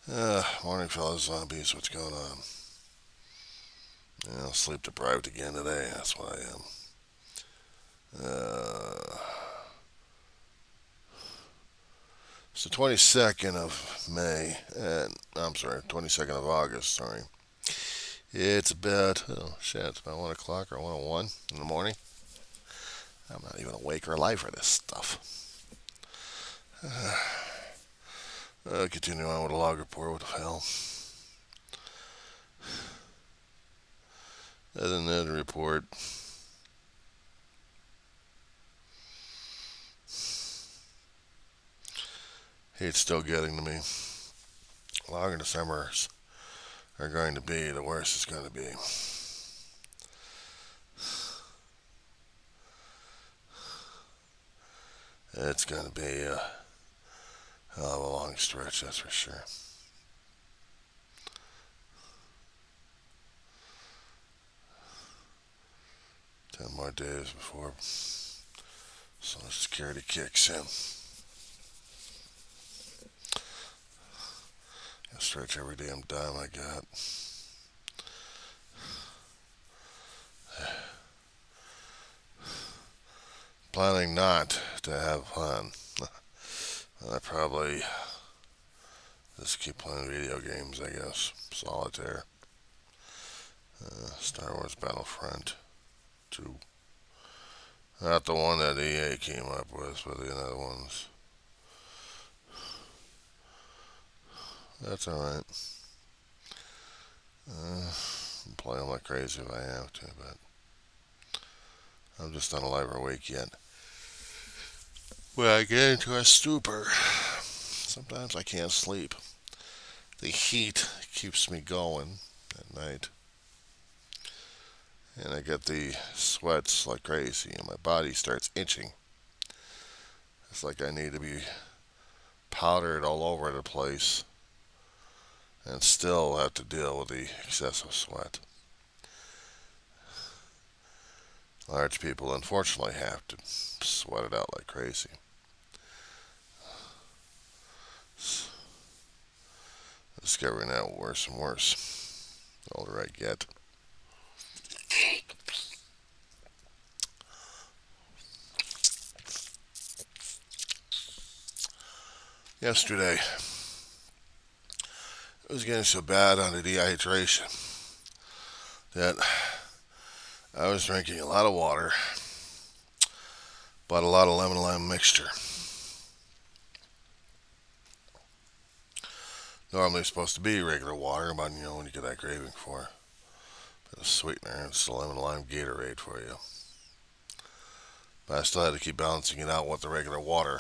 Morning, fellas, zombies. What's going on? Sleep deprived again today. That's what I am. Uh, it's the 22nd of May, and I'm sorry, 22nd of August. Sorry. It's about it's about 1 o'clock or 1:01 in the morning. I'm not even awake or alive for this stuff. Continue on with a log report. What the hell? Other than that report, it's still getting to me. Longer Decembers are going to be, the worse it's going to be. It's going to be a hell of a long stretch, that's for sure. 10 more days before Social Security kicks in. I stretch every damn dime I got. Planning not to have fun. I probably just keep playing video games, I guess. Solitaire. Star Wars Battlefront 2. Not the one that EA came up with, but the other ones. That's alright. I'll play them like crazy if I have to, but I'm just not alive or awake yet. When I get into a stupor, sometimes I can't sleep. The heat keeps me going at night. And I get the sweats like crazy, and my body starts itching. It's like I need to be powdered all over the place and still have to deal with the excessive sweat. Large people, unfortunately, have to sweat it out like crazy. It's getting out worse and worse the older I get. Yesterday, it was getting so bad on the dehydration that I was drinking a lot of water, but a lot of lemon lime mixture. Normally it's supposed to be regular water, but when you get that craving for a bit of sweetener, it's the lemon lime Gatorade for you. But I still had to keep balancing it out with the regular water.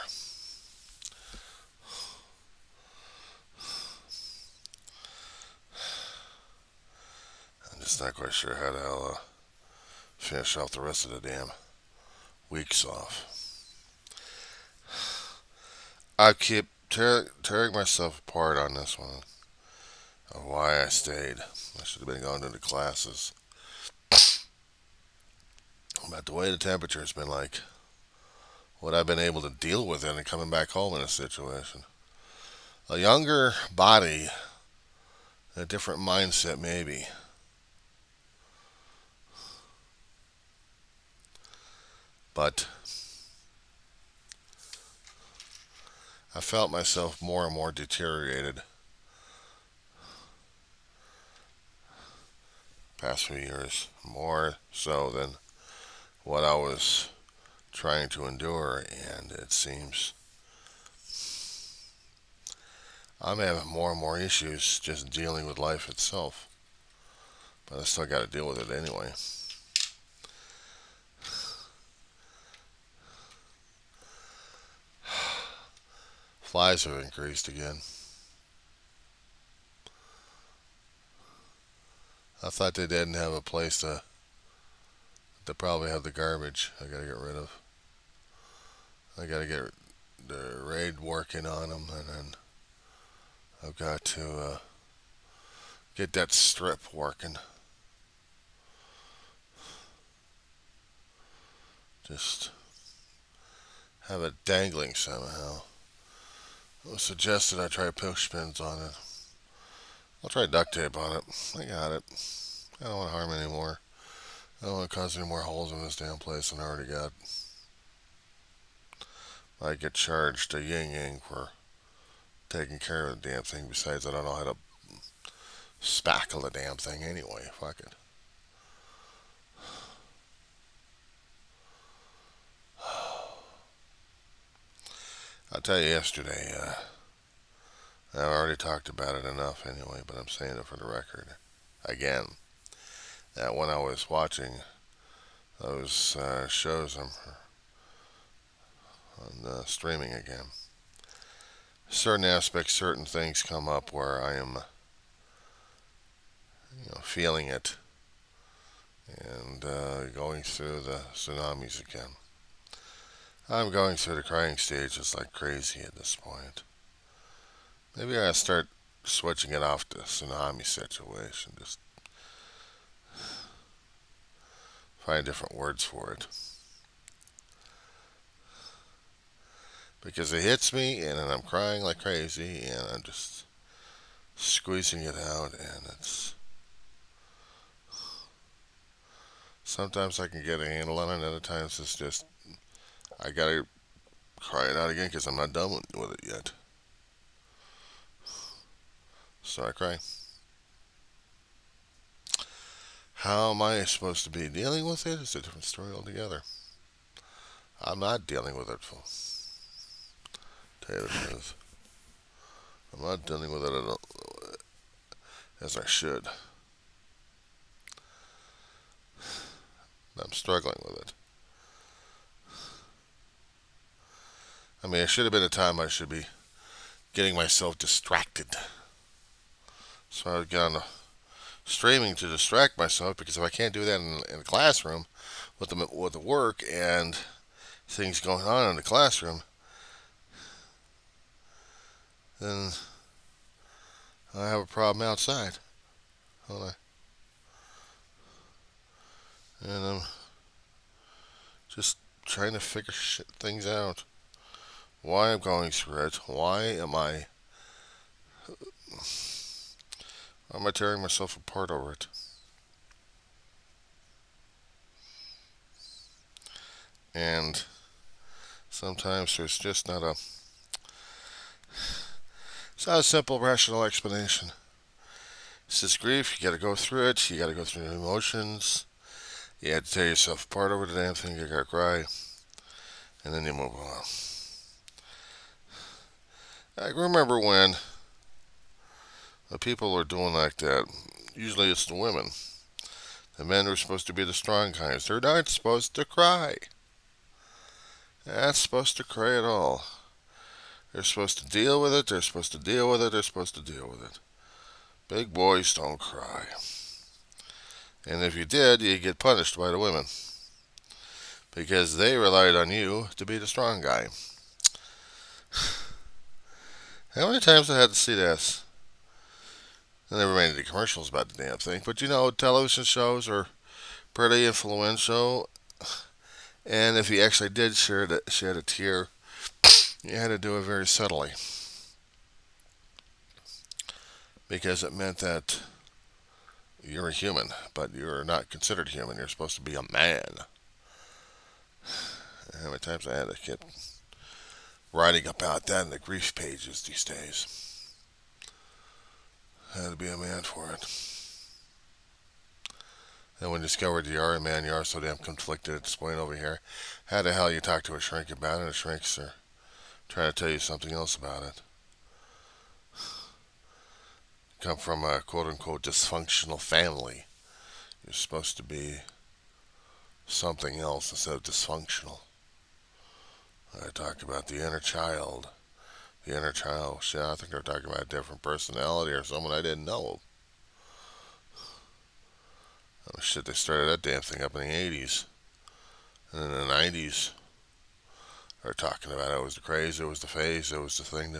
I'm just not quite sure how to finish off the rest of the damn weeks off. I keep tearing myself apart on this one of why I stayed. I should have been going to the classes. But the way the temperature's been like, what I've been able to deal with it and coming back home in a situation. A younger body, a different mindset maybe. But I felt myself more and more deteriorated past few years, more so than what I was trying to endure, and it seems I'm having more and more issues just dealing with life itself. But I still got to deal with it anyway. Flies have increased again. I thought they didn't have a place to probably have the garbage I gotta get rid of. I gotta get the raid working on them, and then I've got to get that strip working. Just have it dangling somehow. It was suggested I try push pins on it. I'll try duct tape on it. I got it. I don't want to harm anymore. I don't want to cause any more holes in this damn place than I already got. I get charged a yin yang for taking care of the damn thing. Besides, I don't know how to spackle the damn thing anyway. Fuck it. I'll tell you yesterday, I've already talked about it enough anyway, but I'm saying it for the record. Again, that when I was watching those shows on streaming again, certain aspects, certain things come up where I am, feeling it and going through the tsunamis again. I'm going through the crying stages like crazy at this point. Maybe I start switching it off to tsunami situation. Just find different words for it. Because it hits me and then I'm crying like crazy and I'm just squeezing it out and it's sometimes I can get a handle on it, other times it's just I gotta cry it out again because I'm not done with it yet. So I cry. How am I supposed to be dealing with it? It's a different story altogether. I'm not dealing with it. Tell you the truth. I'm not dealing with it at all, as I should. I'm struggling with it. I mean, it should have been a time I should be getting myself distracted. So I would get on the streaming to distract myself because if I can't do that in the classroom with the work and things going on in the classroom, then I have a problem outside, don't I? And I'm just trying to figure things out. Why I'm going through it? Why am I tearing myself apart over it? And sometimes there's just it's not a simple rational explanation. It's just grief. You got to go through it. You got to go through the emotions. You have to tear yourself apart over the damn thing. You got to cry, and then you move on. I remember when the people are doing like that. Usually it's the women. The men are supposed to be the strong guys. They're not supposed to cry. They're not supposed to cry at all. They're supposed to deal with it. They're supposed to deal with it. They're supposed to deal with it. Big boys don't cry. And if you did, you get punished by the women. Because they relied on you to be the strong guy. How many times I had to see this? I never made any commercials about the damn thing. But television shows are pretty influential. And if you actually did shed a tear, you had to do it very subtly. Because it meant that you're a human, but you're not considered human. You're supposed to be a man. How many times I had to get writing about that in the grief pages these days. I had to be a man for it. And when you discovered you are a man, you are so damn conflicted at this point over here. How the hell you talk to a shrink about it? A shrinks are trying to tell you something else about it. Come from a quote-unquote dysfunctional family. You're supposed to be something else instead of dysfunctional. I talk about the inner child. The inner child. Shit, I think they're talking about a different personality or someone I didn't know. Oh, shit, they started that damn thing up in the 80s. And in the 90s, they're talking about it was the craze, it was the phase, it was the thing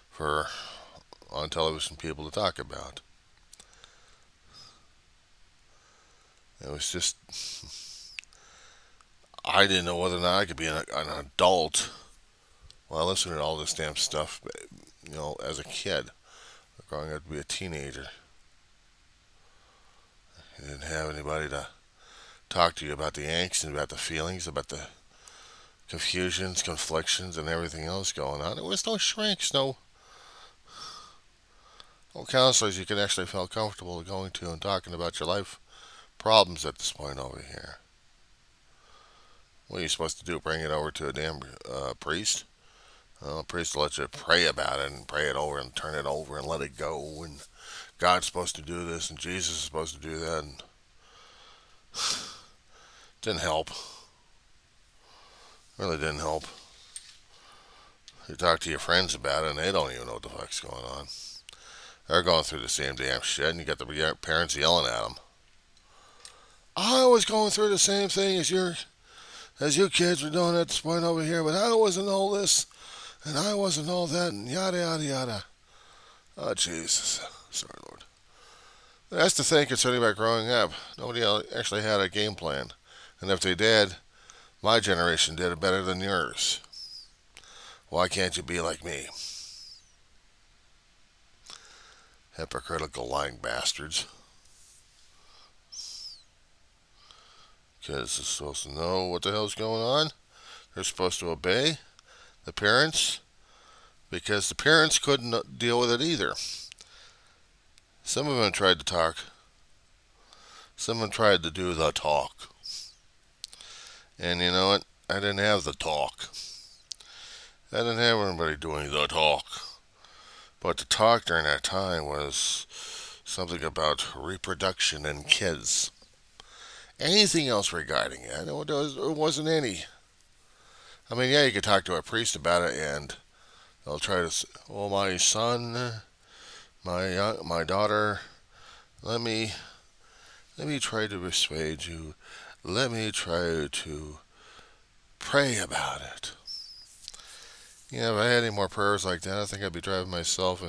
for on television people to talk about. It was just, I didn't know whether or not I could be an adult while listening to all this damn stuff, as a kid. growing up to be a teenager. You didn't have anybody to talk to you about the angst and about the feelings, about the confusions, conflictions, and everything else going on. There was no shrinks, no counselors you could actually feel comfortable going to and talking about your life problems at this point over here. What are you supposed to do? Bring it over to a damn priest? A priest will let you pray about it and pray it over and turn it over and let it go. And God's supposed to do this and Jesus is supposed to do that. And didn't help. Really didn't help. You talk to your friends about it and they don't even know what the fuck's going on. They're going through the same damn shit and you got the parents yelling at them. I was going through the same thing as you kids were doing at this point over here, but I wasn't all this and I wasn't all that and yada yada yada. Oh Jesus. Sorry, Lord. That's the thing concerning about growing up. Nobody actually had a game plan. And if they did, my generation did it better than yours. Why can't you be like me? Hypocritical lying bastards. Kids are supposed to know what the hell's going on. They're supposed to obey the parents because the parents couldn't deal with it either. Some of them tried to talk. Some of them tried to do the talk. And you know what? I didn't have the talk. I didn't have anybody doing the talk. But the talk during that time was something about reproduction and kids. Anything else regarding it, there wasn't any. I mean, yeah, you could talk to a priest about it and they'll try to, oh, my son, my daughter, let me try to persuade you. Let me try to pray about it. You know, if I had any more prayers like that, I think I'd be driving myself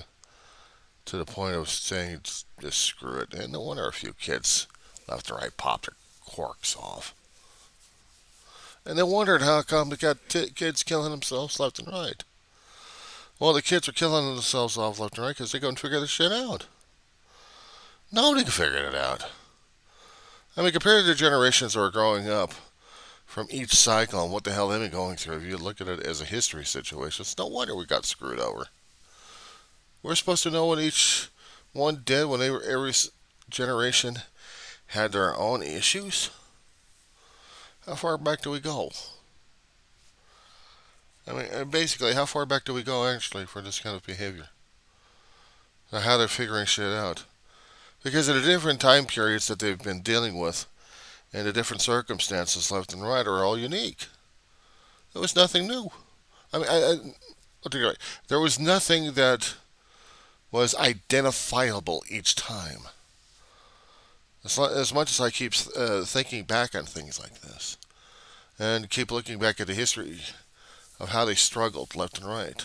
to the point of saying, just screw it. And no wonder a few kids left and right popped their corks off. And they wondered how come they got kids killing themselves left and right. Well, the kids are killing themselves off left and right because they couldn't figure this shit out. Nobody can figure it out. I mean, compared to the generations that were growing up from each cycle and what the hell they've been going through, if you look at it as a history situation, it's no wonder we got screwed over. We're supposed to know what each one did when every generation had their own issues. How far back do we go? I mean, basically, how far back do we go actually for this kind of behavior? How they're figuring shit out. Because of the different time periods that they've been dealing with and the different circumstances left and right are all unique. There was nothing new. I mean, there was nothing that was identifiable each time. As much as I keep thinking back on things like this and keep looking back at the history of how they struggled left and right.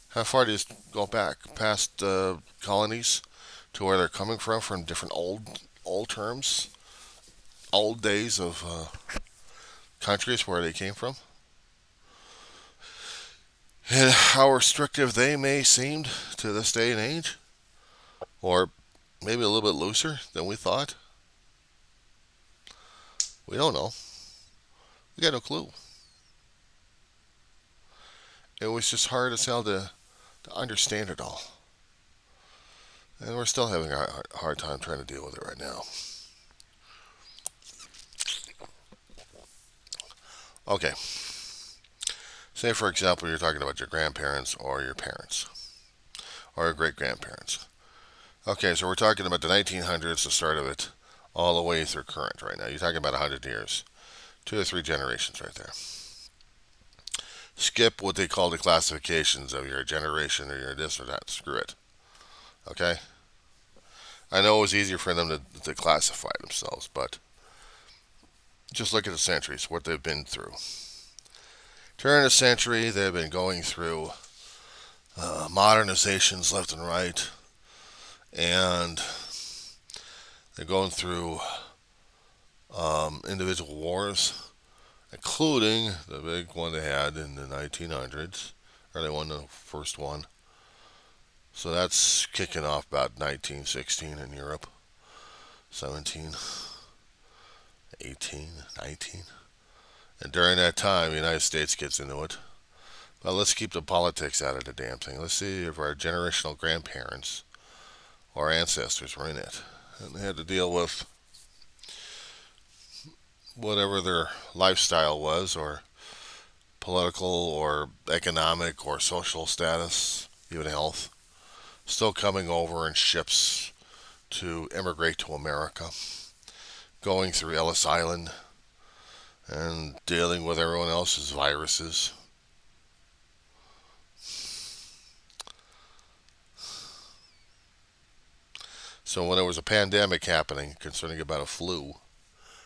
How far do you go back? Past colonies to where they're coming from different old terms, old days of countries where they came from, and how restrictive they may seem to this day and age, or maybe a little bit looser than we thought. We don't know. We got no clue. It was just hard as hell to understand it all. And we're still having a hard time trying to deal with it right now. Okay. Say, for example, you're talking about your grandparents or your parents or your great-grandparents. Okay, so we're talking about the 1900s, the start of it, all the way through current right now. You're talking about 100 years. 2 or 3 generations right there. Skip what they call the classifications of your generation or your this or that. Screw it. Okay? I know it was easier for them to classify themselves, but just look at the centuries, what they've been through. Turn of the century, they've been going through modernizations left and right, and they're going through individual wars, including the big one they had in the 1900s, or they won the first one, So that's kicking off about 1916 in Europe, 17, 18, 19. And during that time, the United States gets into it. But let's keep the politics out of the damn thing. Let's see if our generational grandparents or ancestors were in it. And they had to deal with whatever their lifestyle was, or political, or economic, or social status, even health. Still coming over in ships to immigrate to America, going through Ellis Island, and dealing with everyone else's viruses. So when there was a pandemic happening concerning about a flu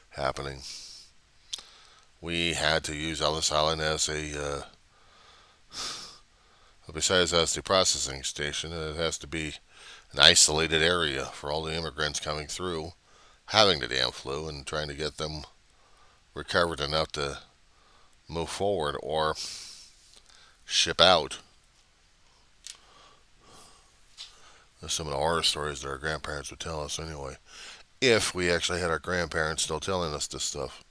happening, we had to use Ellis Island as besides as the processing station, it has to be an isolated area for all the immigrants coming through having the damn flu and trying to get them recovered enough to move forward or ship out. That's some of the horror stories that our grandparents would tell us anyway. If we actually had our grandparents still telling us this stuff.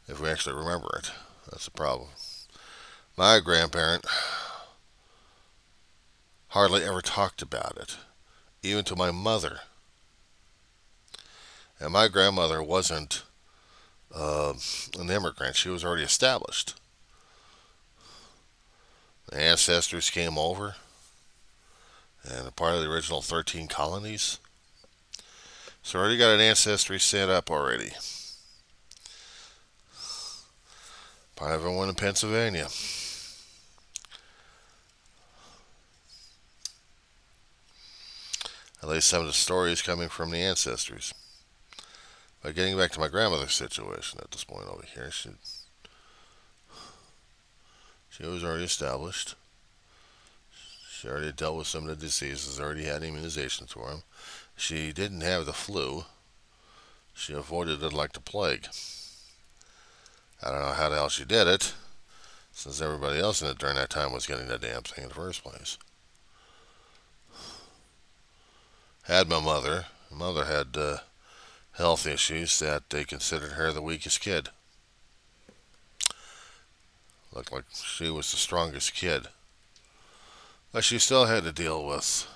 If we actually remember it. That's the problem. My grandparent hardly ever talked about it. Even to my mother. And my grandmother wasn't an immigrant. She was already established. The ancestors came over and a part of the original 13 colonies. So already got an ancestry set up already. Probably everyone in Pennsylvania. At least some of the stories coming from the ancestors. But getting back to my grandmother's situation at this point over here, she was already established. She already dealt with some of the diseases, already had immunizations for them. She didn't have the flu. She avoided it like the plague. I don't know how the hell she did it, since everybody else in it during that time was getting that damn thing in the first place. Had my mother. My mother had health issues that they considered her the weakest kid. Looked like she was the strongest kid. But she still had to deal with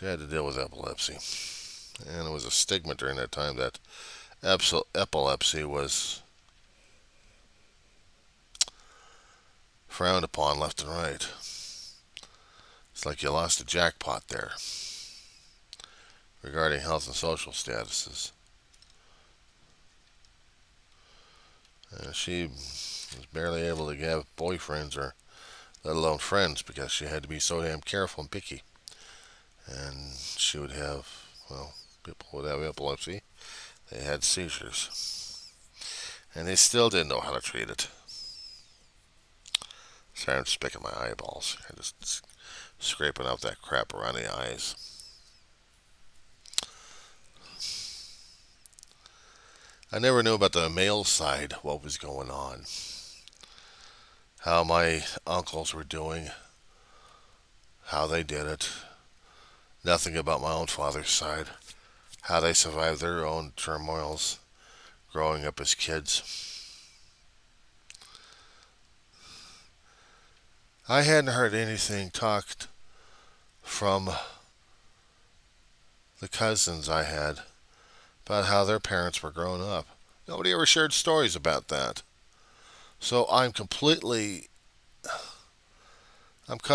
epilepsy. And it was a stigma during that time that epilepsy was frowned upon left and right. It's like you lost a jackpot there regarding health and social statuses. She was barely able to have boyfriends or let alone friends because she had to be so damn careful and picky. And she would have, people would have epilepsy. They had seizures. And they still didn't know how to treat it. Sorry, I'm just picking my eyeballs. I'm just scraping out that crap around the eyes. I never knew about the male side, what was going on. How my uncles were doing. How they did it. Nothing about my own father's side. How they survived their own turmoils growing up as kids. I hadn't heard anything talked from the cousins I had about how their parents were growing up. Nobody ever shared stories about that. So I'm cut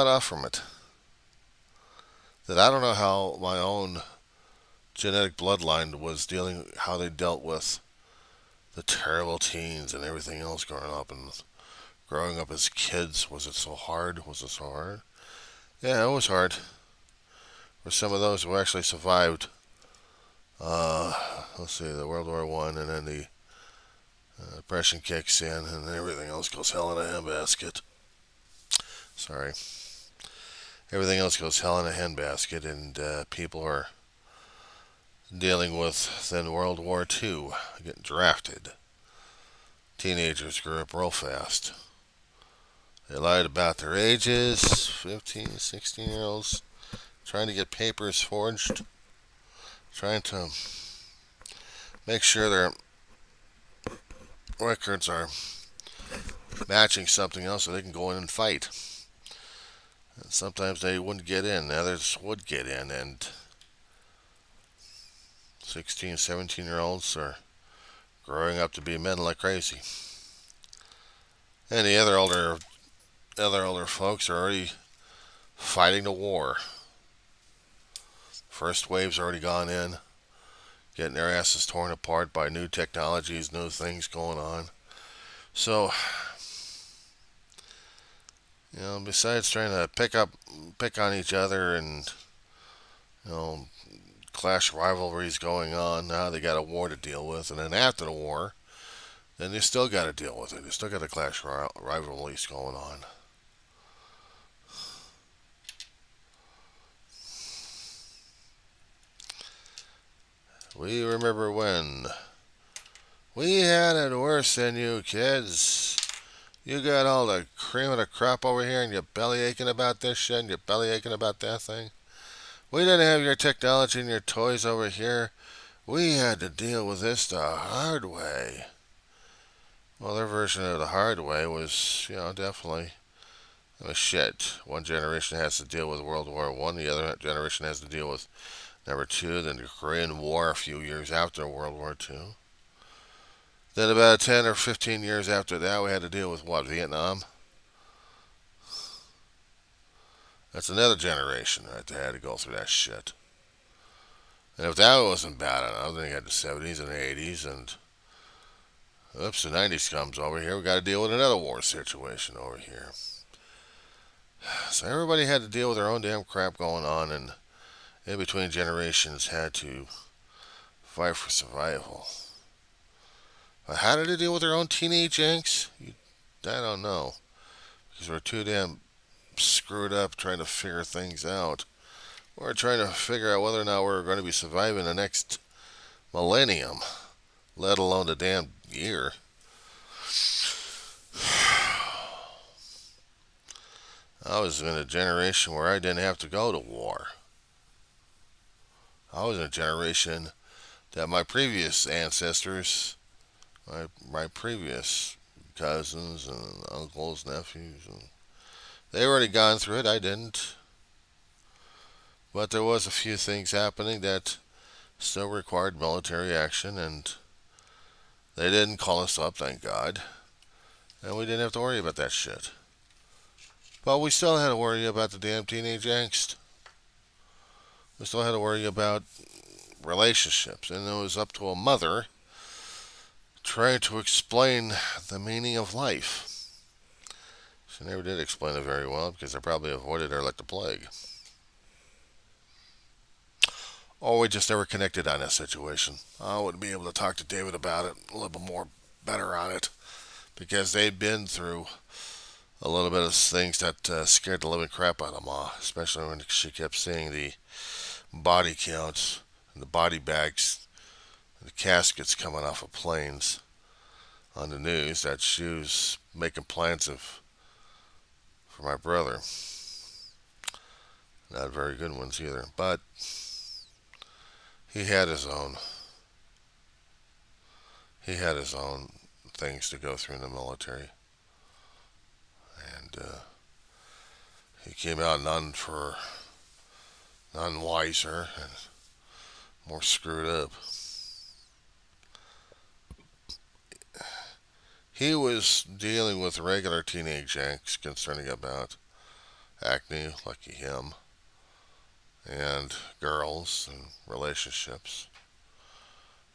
off from it. That I don't know how my own genetic bloodline was how they dealt with the terrible teens and everything else growing up as kids. Was it so hard? Yeah, it was hard. For some of those who actually survived, the World War I, and then the depression kicks in, and then everything else goes hell in a handbasket. Sorry. Everything else goes hell in a handbasket, and people are dealing with then World War II, getting drafted. Teenagers grew up real fast. They lied about their ages, 15, 16-year-olds, trying to get papers forged, trying to make sure their records are matching something else so they can go in and fight. And sometimes they wouldn't get in, others would get in, and 16, 17-year-olds are growing up to be men like crazy. And the other older folks are already fighting the war. First wave's already gone in, getting their asses torn apart by new technologies, new things going on. So, besides trying to pick on each other and, you know, clash rivalries going on, now they got a war to deal with. And then after the war, then they still got to deal with it. They still got the clash rivalries going on. We remember when we had it worse than you kids. You got all the cream of the crop over here and you're belly aching about this shit and you're belly aching about that thing. We didn't have your technology and your toys over here. We had to deal with this the hard way. Well, their version of the hard way was, definitely shit. One generation has to deal with World War One, the other generation has to deal with #2, then the Korean War a few years after World War II. Then about 10 or 15 years after that, we had to deal with what, Vietnam? That's another generation that had to go through that shit. And if that wasn't bad enough, then you had the 70s and the 80s, and oops, the 90s comes over here. We got to deal with another war situation over here. So everybody had to deal with their own damn crap going on, and in between generations had to fight for survival. But how did they deal with their own teenage angst? I don't know. Because we're too damn screwed up trying to figure things out. We're trying to figure out whether or not we're going to be surviving the next millennium, let alone the damn year. I was in a generation where I didn't have to go to war. I was in a generation that my previous ancestors, my previous cousins and uncles, nephews, and they already gone through it. I didn't. But there was a few things happening that still required military action, and they didn't call us up, thank God. And we didn't have to worry about that shit. But we still had to worry about the damn teenage angst. We still had to worry about relationships. And it was up to a mother trying to explain the meaning of life. She never did explain it very well because I probably avoided her like the plague. Or we just never connected on that situation. I wouldn't be able to talk to David about it a little bit more better on it because they'd been through a little bit of things that scared the living crap out of Ma, especially when she kept seeing the body counts and the body bags and the caskets coming off of planes on the news that she was making plans for my brother. Not very good ones either, but he had his own things to go through in the military, and he came out none wiser and more screwed up. He was dealing with regular teenage angst concerning about acne, lucky him, and girls and relationships,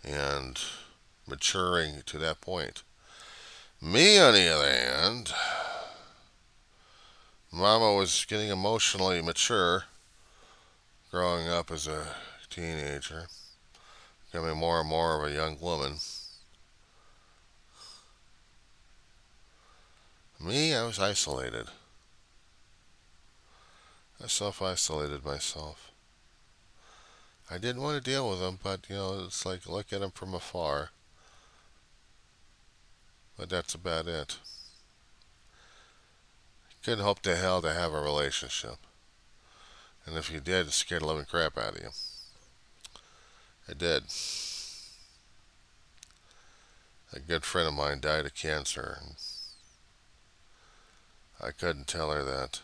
and maturing to that point. Me, on the other hand, Mama was getting emotionally mature, growing up as a teenager, becoming more and more of a young woman. Me, I was isolated. I self-isolated myself. I didn't want to deal with them, but, it's like look at them from afar. But that's about it. couldn't hope to hell to have a relationship. And if you did, it scared the living crap out of you. It did. A good friend of mine died of cancer, and I couldn't tell her that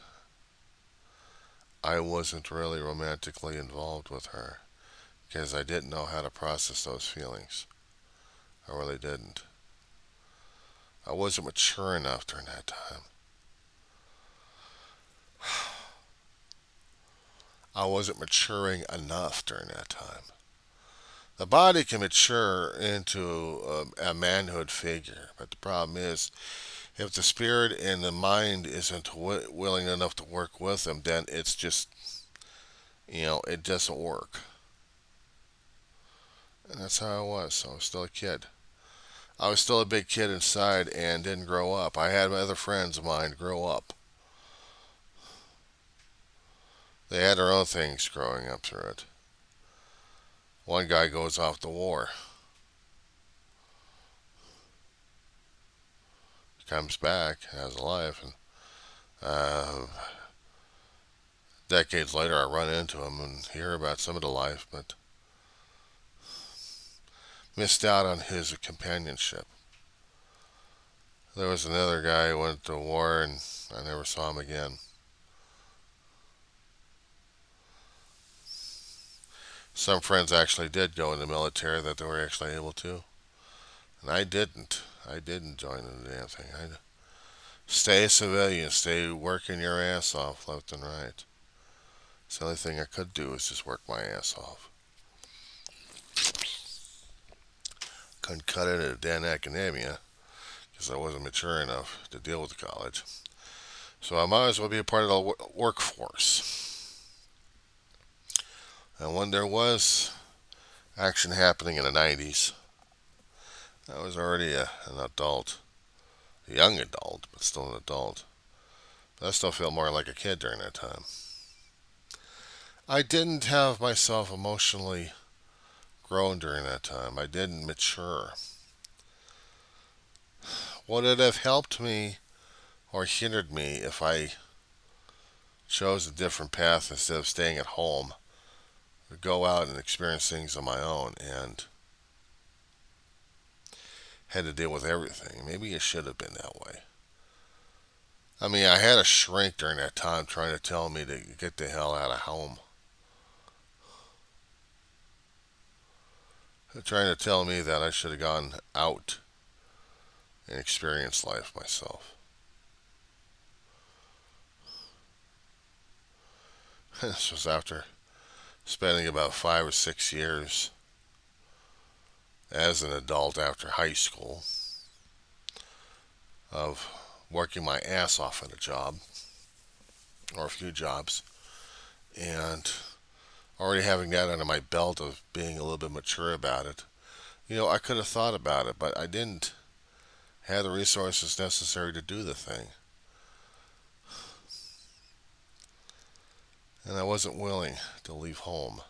I wasn't really romantically involved with her because I didn't know how to process those feelings. I really didn't. I wasn't mature enough during that time. I wasn't maturing enough during that time. The body can mature into a manhood figure, but the problem is if the spirit and the mind isn't willing enough to work with them, then it's just, it doesn't work. And that's how I was. I was still a kid. I was still a big kid inside and didn't grow up. I had other friends of mine grow up. They had their own things growing up through it. One guy goes off to war, comes back, has a life, and decades later I run into him and hear about some of the life, but missed out on his companionship. There was another guy who went to war and I never saw him again. Some friends actually did go in the military that they were actually able to. And I didn't. I didn't join in the damn thing. I stay a civilian, stay working your ass off left and right. It's the only thing I could do is just work my ass off. Couldn't cut it at Dan Academia because I wasn't mature enough to deal with the college. So I might as well be a part of the workforce. And when there was action happening in the 90s, I was already an adult. A young adult, but still an adult. But I still felt more like a kid during that time. I didn't have myself emotionally grown during that time. I didn't mature. Would it have helped me or hindered me if I chose a different path instead of staying at home? Go out and experience things on my own and had to deal with everything. Maybe it should have been that way. I mean, I had a shrink during that time trying to tell me to get the hell out of home. Trying to tell me that I should have gone out and experienced life myself. This was after spending about 5 or 6 years as an adult after high school of working my ass off at a job or a few jobs and already having that under my belt of being a little bit mature about it. I could have thought about it, but I didn't have the resources necessary to do the thing. And I wasn't willing to leave home.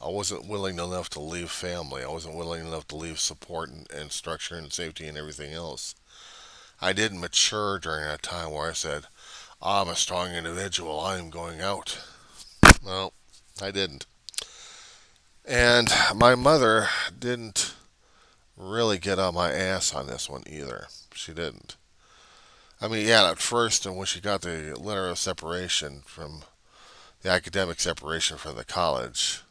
I wasn't willing enough to leave family. I wasn't willing enough to leave support and structure and safety and everything else. I didn't mature during that time where I said, I'm a strong individual, I'm going out. No, I didn't. And my mother didn't really get on my ass on this one either. She didn't. I mean, yeah, at first, and when she got the letter of separation from the academic separation from the college,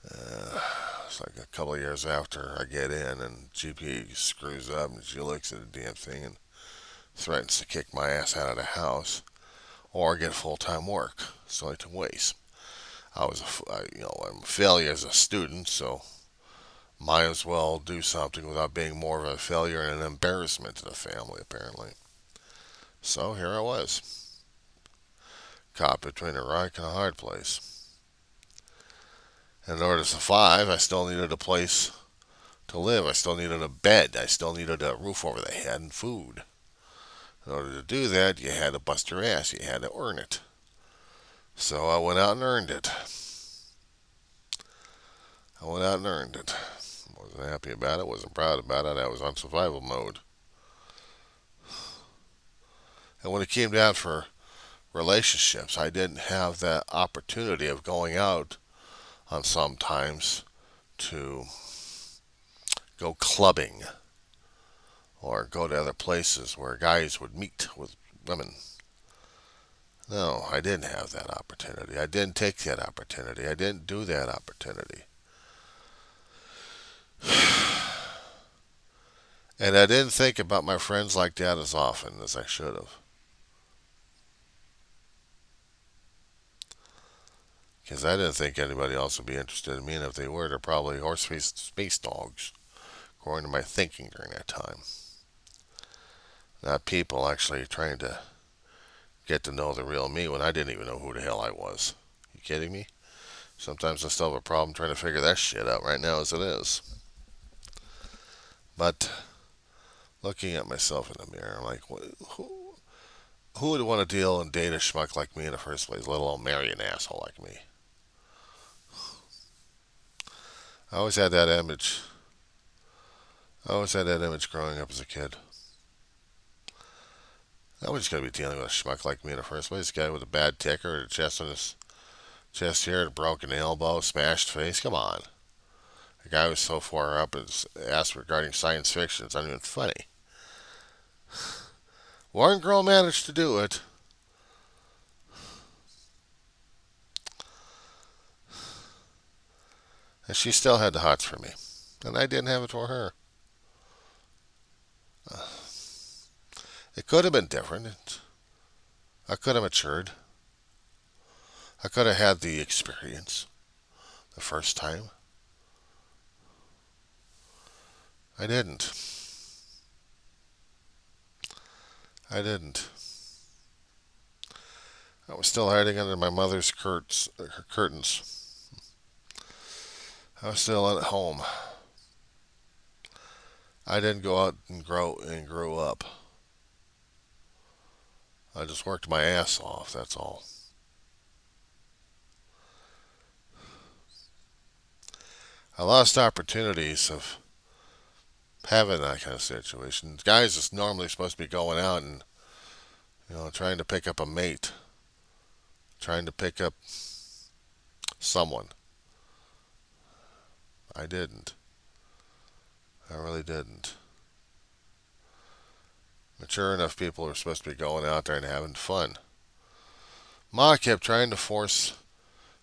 it's like a couple of years after I get in, and GP screws up, and she looks at the damn thing and threatens to kick my ass out of the house or get full-time work. So I took ways. I'm a failure as a student, so might as well do something without being more of a failure and an embarrassment to the family, apparently. So here I was, caught between a rock and a hard place. And in order to survive, I still needed a place to live. I still needed a bed. I still needed a roof over the head and food. In order to do that, you had to bust your ass. You had to earn it. So I went out and earned it. Wasn't happy about it. Wasn't proud about it. I was on survival mode. And when it came down for relationships, I didn't have that opportunity of going out on sometimes to go clubbing or go to other places where guys would meet with women. No, I didn't have that opportunity. I didn't take that opportunity. I didn't do that opportunity. And I didn't think about my friends like that as often as I should have. Because I didn't think anybody else would be interested in me, and if they were, they're probably horse-faced space dogs, according to my thinking during that time. Not people actually trying to get to know the real me when I didn't even know who the hell I was. You kidding me? Sometimes I still have a problem trying to figure that shit out right now as it is. But looking at myself in the mirror, I'm like, who would want to deal and date a schmuck like me in the first place, let alone marry an asshole like me? I always had that image. I always had that image growing up as a kid. Nobody's going to be dealing with a schmuck like me in the first place. A guy with a bad ticker, a chest on his chest here, a broken elbow, smashed face. Come on. A guy who's so far up is asked regarding science fiction. It's not even funny. One girl managed to do it. And she still had the hots for me. And I didn't have it for her. It could have been different. I could have matured. I could have had the experience the first time. I didn't. I didn't. I was still hiding under my mother's curtains. I was still at home. I didn't go out and grow up. I just worked my ass off, that's all. I lost opportunities of having that kind of situation. Guys is normally supposed to be going out and, trying to pick up a mate, trying to pick up someone. I didn't. I really didn't. Mature enough people are supposed to be going out there and having fun. Ma kept trying to force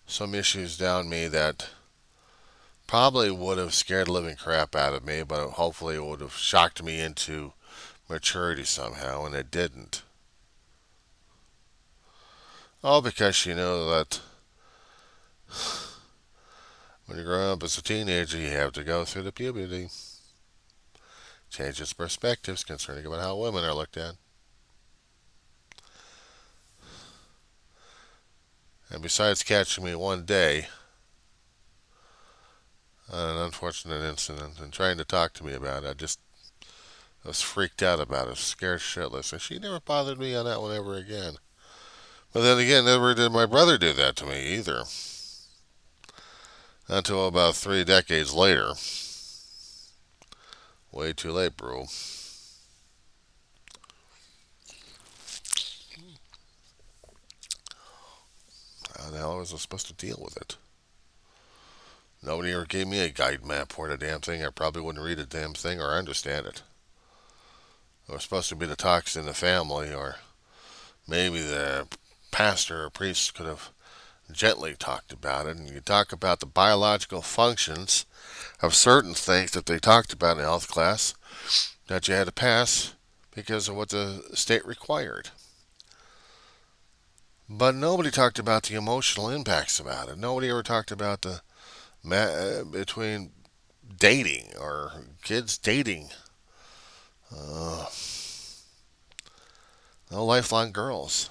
some issues down me that probably would have scared the living crap out of me, but hopefully it would have shocked me into maturity somehow, and it didn't. All because she knew that when you grow up as a teenager, you have to go through the puberty. Changes perspectives concerning about how women are looked at. And besides catching me one day on an unfortunate incident and trying to talk to me about it, I was freaked out about it, scared shitless. And she never bothered me on that one ever again. But then again, never did my brother do that to me either. Until about 3 decades later. Way too late, bro. How the hell was I supposed to deal with it? Nobody ever gave me a guide map for the damn thing. I probably wouldn't read a damn thing or understand it. It was supposed to be the toxin in the family, or maybe the pastor or priest could have gently talked about it. And you talk about the biological functions of certain things that they talked about in health class that you had to pass because of what the state required. But nobody talked about the emotional impacts about it. Nobody ever talked about the between dating or kids dating. Uh, no lifelong girls.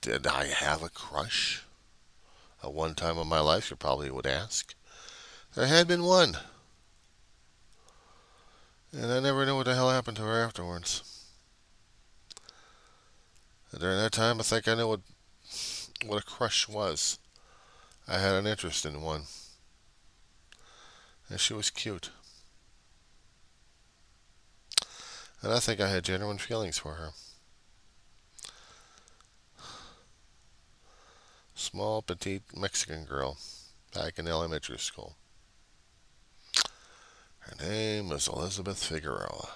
Did I have a crush? At one time in my life, you probably would ask. There had been one. And I never knew what the hell happened to her afterwards. And during that time, I think I knew what a crush was. I had an interest in one. And she was cute. And I think I had genuine feelings for her. Small, petite Mexican girl back in elementary school. Her name was Elizabeth Figueroa.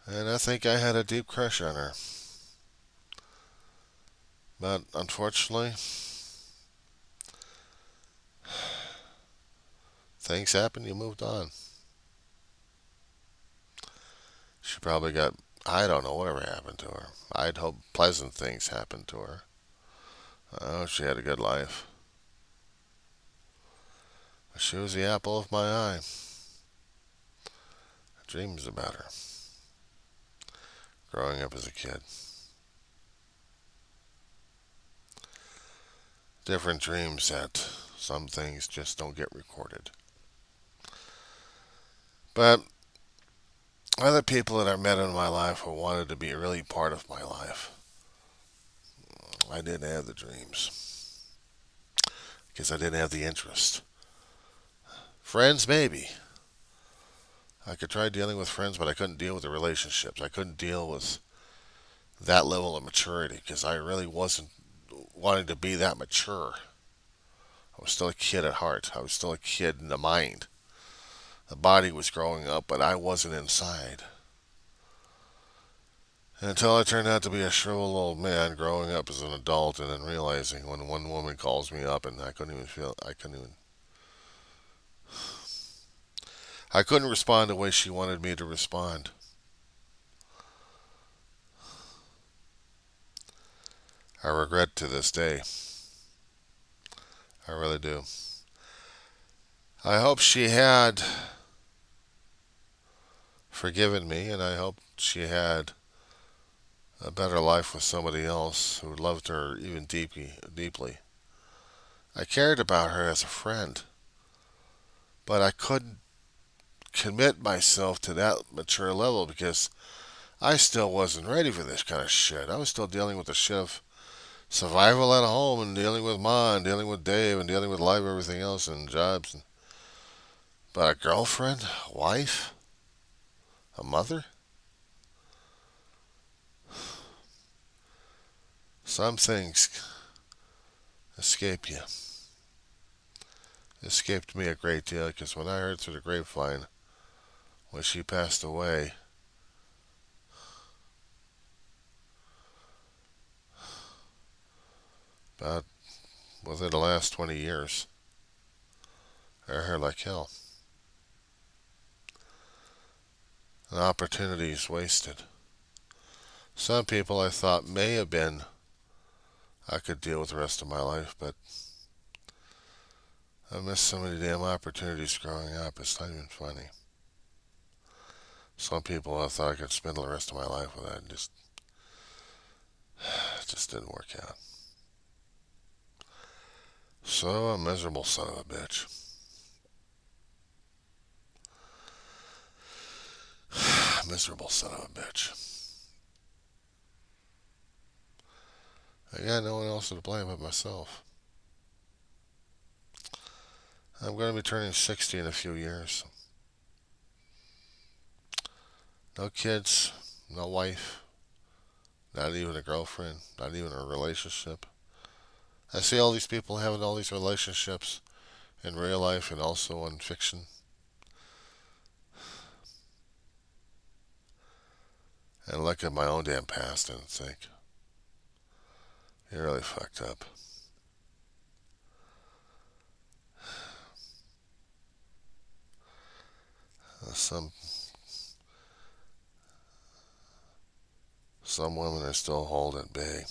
And I think I had a deep crush on her. But unfortunately, things happened, you moved on. She probably got, I don't know, whatever happened to her. I'd hope pleasant things happened to her. Oh, she had a good life. She was the apple of my eye. Dreams about her. Growing up as a kid. Different dreams that some things just don't get recorded. But other people that I met in my life who wanted to be really part of my life, I didn't have the dreams. Because I didn't have the interest. Friends, maybe. I could try dealing with friends, but I couldn't deal with the relationships. I couldn't deal with that level of maturity because I really wasn't wanting to be that mature. I was still a kid at heart. I was still a kid in the mind. The body was growing up, but I wasn't inside. Until I turned out to be a shriveled old man growing up as an adult and then realizing when one woman calls me up and I couldn't respond the way she wanted me to respond. I regret to this day. I really do. I hope she had forgiven me, and I hope she had a better life with somebody else who loved her even deeply. I cared about her as a friend, but I couldn't commit myself to that mature level because I still wasn't ready for this kind of shit. I was still dealing with the shit of survival at home and dealing with Ma and dealing with Dave and dealing with life, everything else, and jobs. But a girlfriend, a wife, a mother? Some things escape you. Escaped me a great deal because when I heard through the grapevine when she passed away, about within the last 20 years, I heard like hell. An opportunities wasted. Some people I thought may have been I could deal with the rest of my life, but I missed so many damn opportunities growing up. It's not even funny. Some people I thought I could spend the rest of my life with, and it just didn't work out. So a miserable son of a bitch. Miserable son of a bitch. I got no one else to blame but myself. I'm going to be turning 60 in a few years. No kids, no wife, not even a girlfriend, not even a relationship. I see all these people having all these relationships in real life and also in fiction. And look at my own damn past and think, you're really fucked up. Some women are still holding big.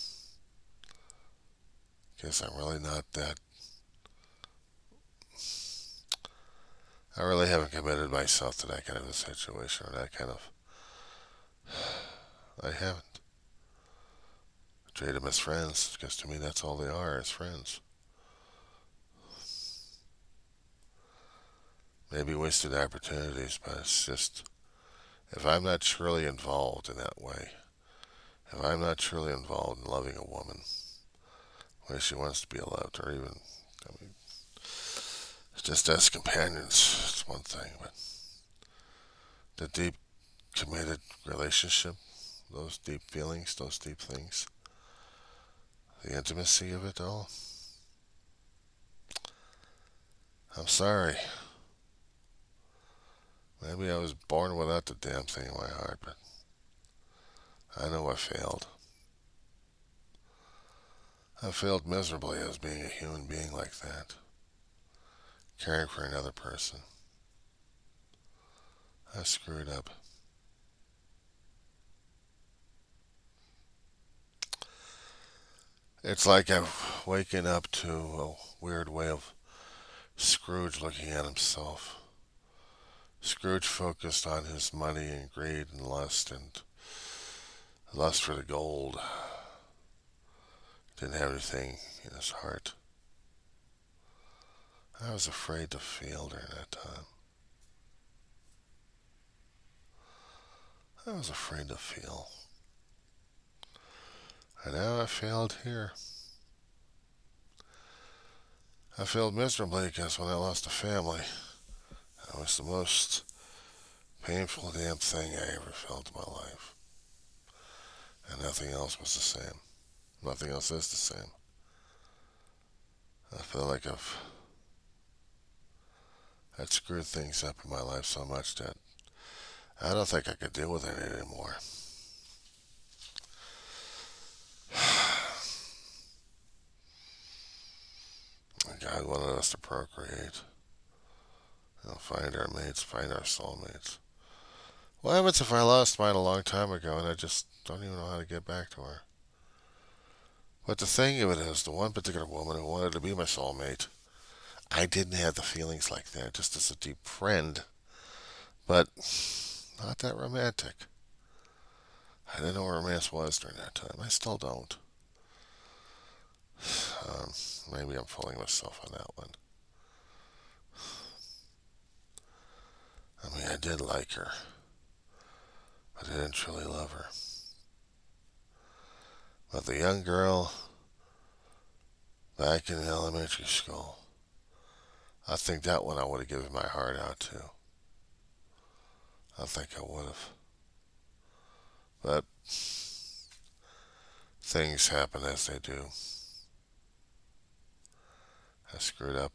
Guess I'm really not that. I really haven't committed myself to that kind of a situation or that kind of. I haven't. I treat them as friends because to me that's all they are, as friends. Maybe wasted opportunities, but it's just if I'm not truly involved in that way, if I'm not truly involved in loving a woman the way she wants to be loved, or even, I mean, just as companions, it's one thing, but the deep, committed relationship, those deep feelings, those deep things, The intimacy of it all. I'm sorry. Maybe I was born without the damn thing in my heart, but I know I failed. I failed miserably as being a human being like that, caring for another person. I screwed up. It's like I'm waking up to a weird way of Scrooge looking at himself. Scrooge focused on his money and greed and lust for the gold. Didn't have anything in his heart. I was afraid to feel during that time. I was afraid to feel. And now I failed here. I failed miserably because when I lost a family, that was the most painful damn thing I ever felt in my life. And nothing else was the same. Nothing else is the same. I feel like I'd screwed things up in my life so much that I don't think I could deal with it anymore. God wanted us to procreate. Find our mates, find our soulmates. What happens if I lost mine a long time ago and I just don't even know how to get back to her? But the thing of it is, the one particular woman who wanted to be my soulmate, I didn't have the feelings like that, just as a deep friend, but not that romantic. I didn't know what romance was during that time. I still don't. Maybe I'm fooling myself on that one. I mean, I did like her, but I didn't truly love her. But the young girl back in elementary school, I think that one I would have given my heart out to. I think I would have. But things happen as they do. I screwed up.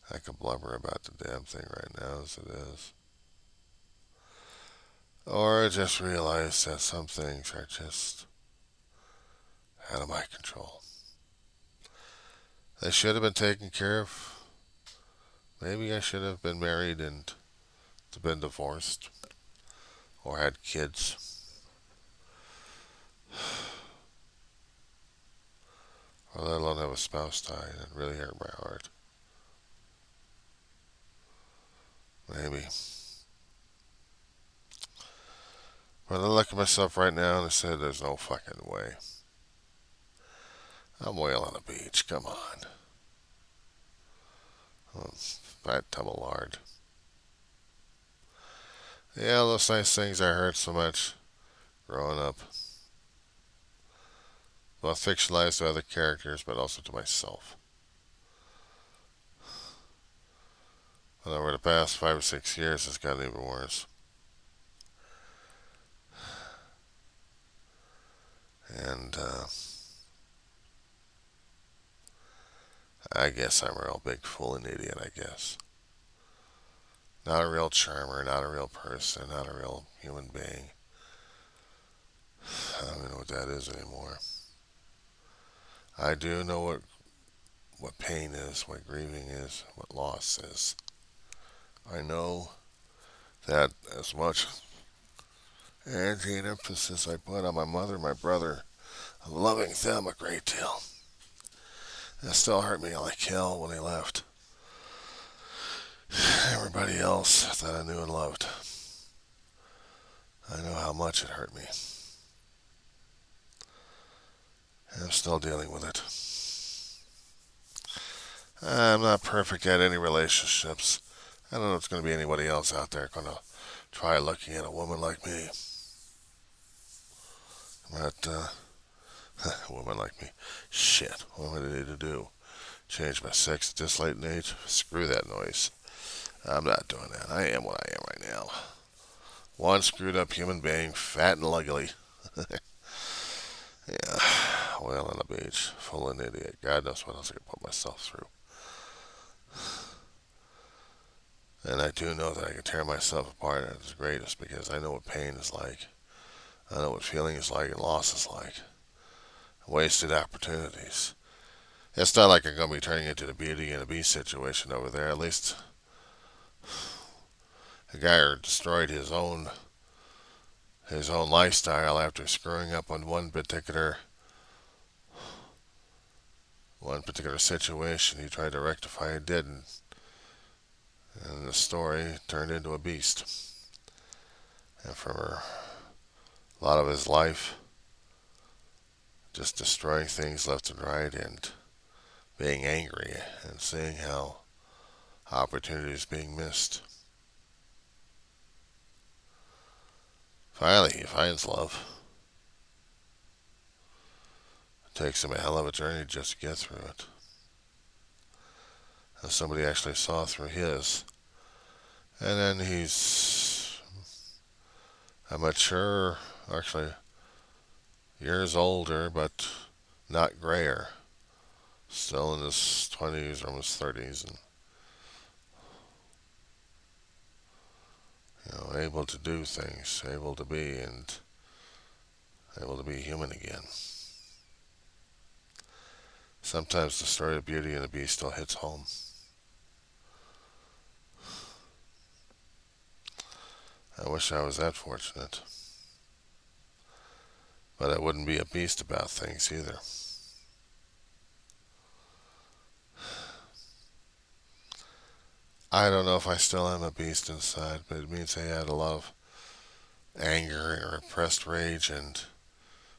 I could blubber about the damn thing right now as it is. Or I just realize that some things are just out of my control. They should have been taken care of. Maybe I should have been married and been divorced or had kids. Or let alone have a spouse die, and it really hurt my heart. Maybe. But I look at myself right now and I said, there's no fucking way. I'm whale on the beach, come on. Oh, fat tumble lard. Yeah, those nice things I heard so much growing up. Both fictionalized to other characters, but also to myself. But over the past 5 or 6 years, it's gotten even worse. And I guess I'm a real big fool and idiot, I guess. Not a real charmer, not a real person, not a real human being. I don't even know what that is anymore. I do know what pain is, what grieving is, what loss is. I know that as much energy and emphasis I put on my mother and my brother, I'm loving them a great deal. It still hurt me like hell when they left. Everybody else that I knew and loved, I know how much it hurt me. And I'm still dealing with it. I'm not perfect at any relationships. I don't know if there's going to be anybody else out there going to try looking at a woman like me. But, a woman like me. Shit, what am I need to do? Change my sex at this late in age? Screw that noise. I'm not doing that. I am what I am right now. One screwed up human being, fat and ugly. Yeah, well on the beach, full of an idiot. God knows what else I could put myself through. And I do know that I can tear myself apart at its greatest because I know what pain is like. I know what feeling is like and loss is like. Wasted opportunities. It's not like I'm going to be turning into the Beauty and the Beast situation over there. At least a guy who destroyed his own lifestyle after screwing up on one particular situation. He tried to rectify it, didn't, and the story turned into a beast. And for a lot of his life, just destroying things left and right and being angry and seeing how opportunities being missed. Finally, he finds love. It takes him a hell of a journey just to get through it. And somebody actually saw through his. And then a mature, actually years older, but not grayer. Still in his 20s, almost 30s, and able to do things, able to be human again. Sometimes the story of Beauty and the Beast still hits home. I wish I was that fortunate. But I wouldn't be a beast about things either. I don't know if I still am a beast inside, but it means I had a lot of anger and repressed rage and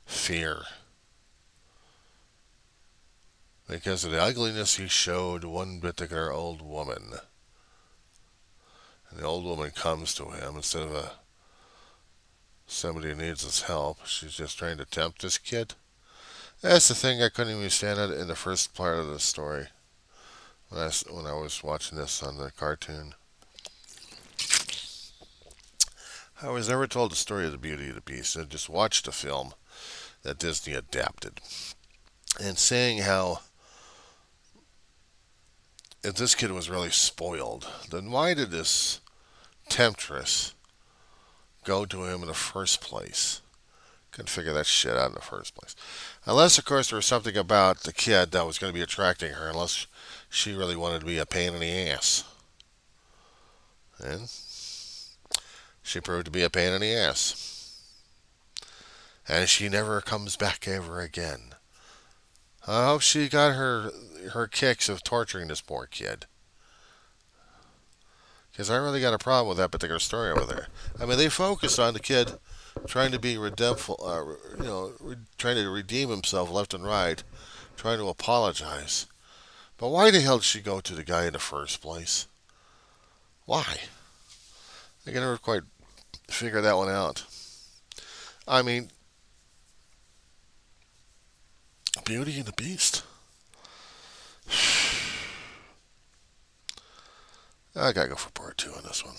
fear because of the ugliness he showed one particular old woman. And the old woman comes to him instead of somebody who needs his help. She's just trying to tempt this kid. That's the thing I couldn't even stand it in the first part of the story when I was watching this on the cartoon. I was never told the story of the Beauty and the Beast. I just watched a film that Disney adapted. And seeing how if this kid was really spoiled, then why did this temptress go to him in the first place? Couldn't figure that shit out in the first place. Unless, of course, there was something about the kid that was going to be attracting her, unless she really wanted to be a pain in the ass. And she proved to be a pain in the ass. And she never comes back ever again. I hope she got her kicks of torturing this poor kid. Because I really got a problem with that particular story over there. I mean, they focused on the kid trying to be redemptful, trying to redeem himself left and right, trying to apologize. But why the hell did she go to the guy in the first place? Why? I can never quite figure that one out. I mean, Beauty and the Beast. I gotta go for part two on this one.